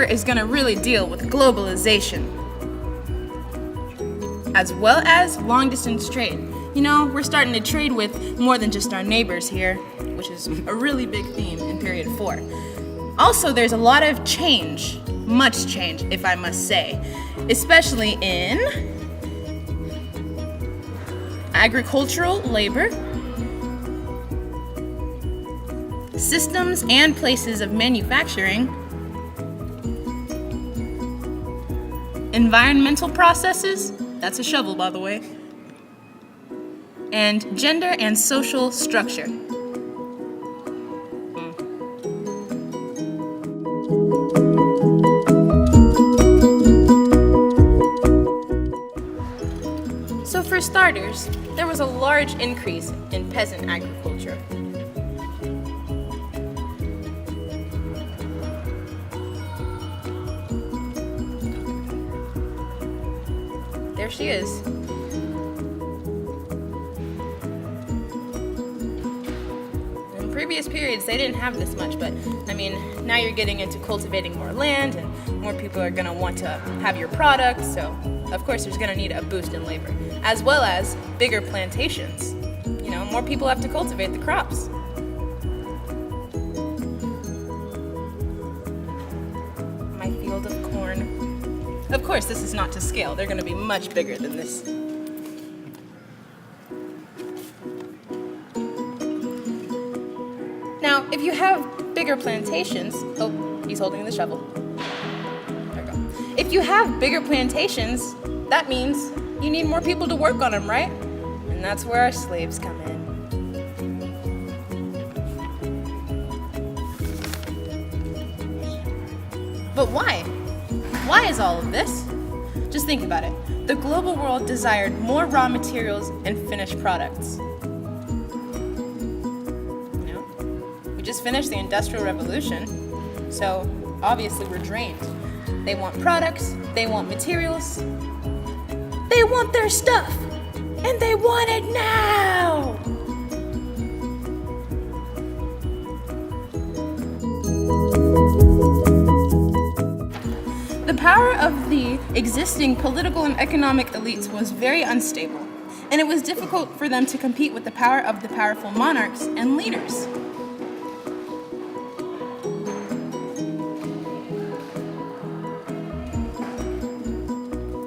4 is going to really deal with globalization, as well as long-distance trade. You know, we're starting to trade with more than just our neighbors here, which is a really big theme in period 4. Also, there's a lot of change, much change, if I must say, especially in agricultural labor, systems and places of manufacturing, environmental processes, that's a shovel by the way, and gender and social structure. So for starters, there was a large increase in peasant agriculture. There she is. In previous periods, they didn't have this much, but I mean, now you're getting into cultivating more land and more people are gonna want to have your products, so of course there's gonna need a boost in labor, as well as bigger plantations. You know, more people have to cultivate the crops. My field of corn. Of course, this is not to scale. They're going to be much bigger than this. Now, if you have bigger plantations, oh, he's holding the shovel. There we go. If you have bigger plantations, that means you need more people to work on them, right? And that's where our slaves come in. But why? Why is all of this? Just think about it. The global world desired more raw materials and finished products. You know, we just finished the Industrial Revolution, so obviously we're drained. They want products, they want materials, they want their stuff, and they want it now! The power of the existing political and economic elites was very unstable, and it was difficult for them to compete with the power of the powerful monarchs and leaders.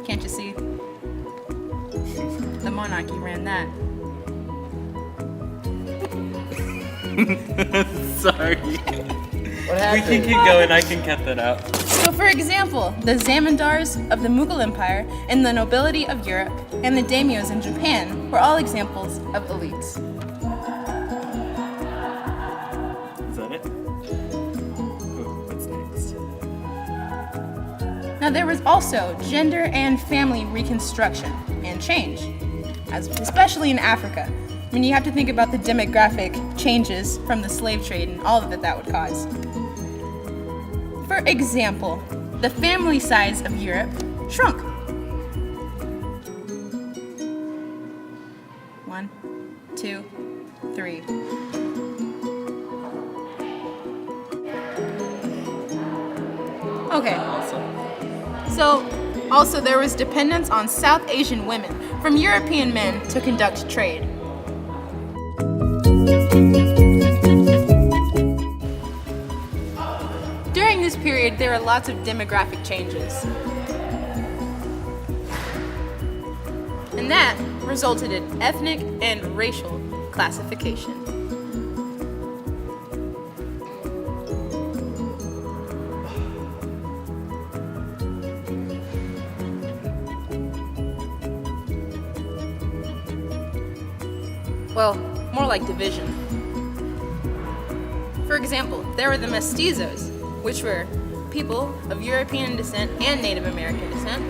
Can't you see? The monarchy ran that. Sorry. What happened? We can keep going, I can cut that out. So for example, the zamindars of the Mughal Empire and the nobility of Europe and the daimyos in Japan were all examples of elites. Is that it? Oh, what's next? Now there was also gender and family reconstruction and change, especially in Africa. I mean, you have to think about the demographic changes from the slave trade and all that would cause. For example, the family size of Europe shrunk. 1, 2, 3. Okay. So, also there was dependence on South Asian women from European men to conduct trade. During this period, there were lots of demographic changes. And that resulted in ethnic and racial classification. Well, more like division. For example, there were the mestizos, which were people of European descent and Native American descent.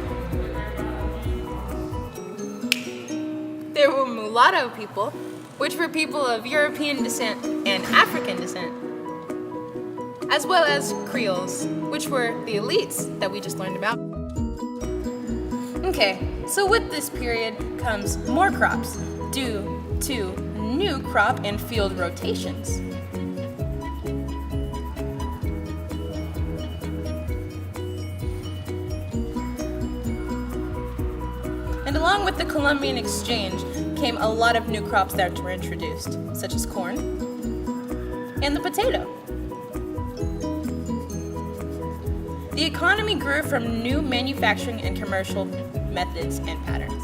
There were mulatto people, which were people of European descent and African descent, as well as Creoles, which were the elites that we just learned about. Okay, so with this period comes more crops due to new crop and field rotations. along with the Columbian exchange came a lot of new crops that were introduced, such as corn and the potato. The economy grew from new manufacturing and commercial methods and patterns.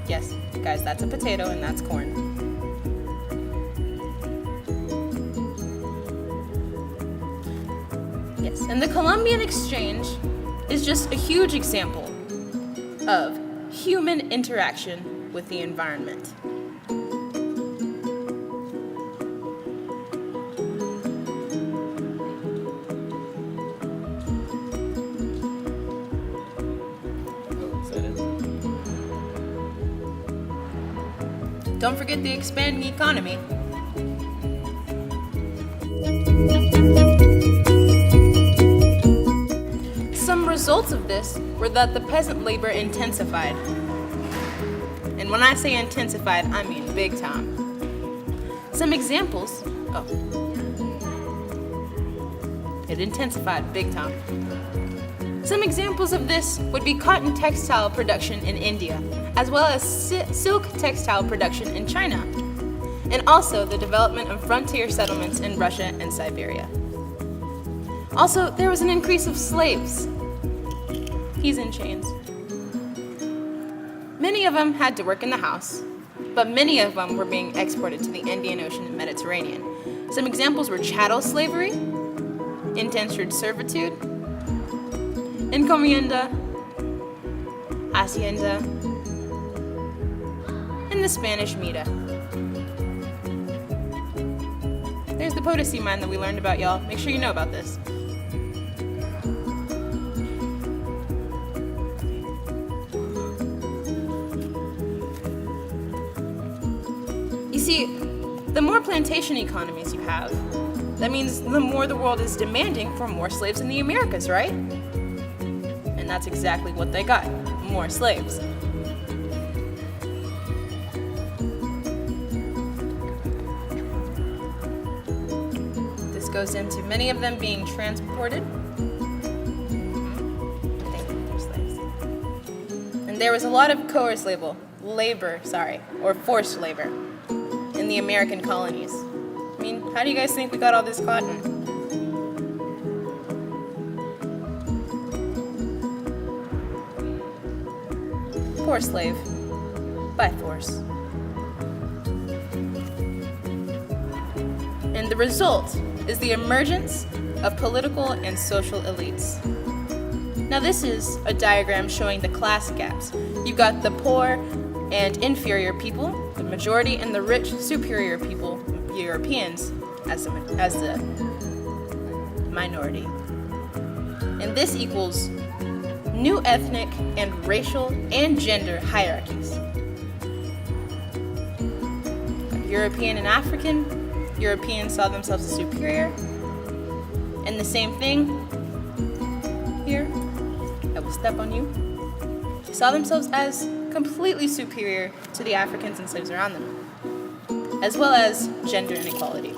Yes, guys, that's a potato and that's corn. Yes, and the Columbian exchange is just a huge example of human interaction with the environment. Oh, is that it? Don't forget the expanding economy. Some results of this were that the peasant labor intensified. And when I say intensified, I mean big time. Some examples, it intensified big time. Some examples of this would be cotton textile production in India, as well as silk textile production in China, and also the development of frontier settlements in Russia and Siberia. Also, there was an increase of slaves. He's in chains. Many of them had to work in the house, but many of them were being exported to the Indian Ocean and Mediterranean. Some examples were chattel slavery, indentured servitude, encomienda, hacienda, and the Spanish Mita. There's the Potosi mine that we learned about, y'all. Make sure you know about this. You see, the more plantation economies you have, that means the more the world is demanding for more slaves in the Americas, right? And that's exactly what they got, more slaves. This goes into many of them being transported. And there was a lot of coerced labor, or forced labor in the American colonies. I mean, how do you guys think we got all this cotton? Poor slave, by force. And the result is the emergence of political and social elites. Now this is a diagram showing the class gaps. You've got the poor and inferior people, the majority, and the rich superior people, Europeans, as the minority. And this equals new ethnic and racial and gender hierarchies. European and African, Europeans saw themselves as superior. And the same thing here, I will step on you, saw themselves as completely superior to the Africans and slaves around them, as well as gender inequality.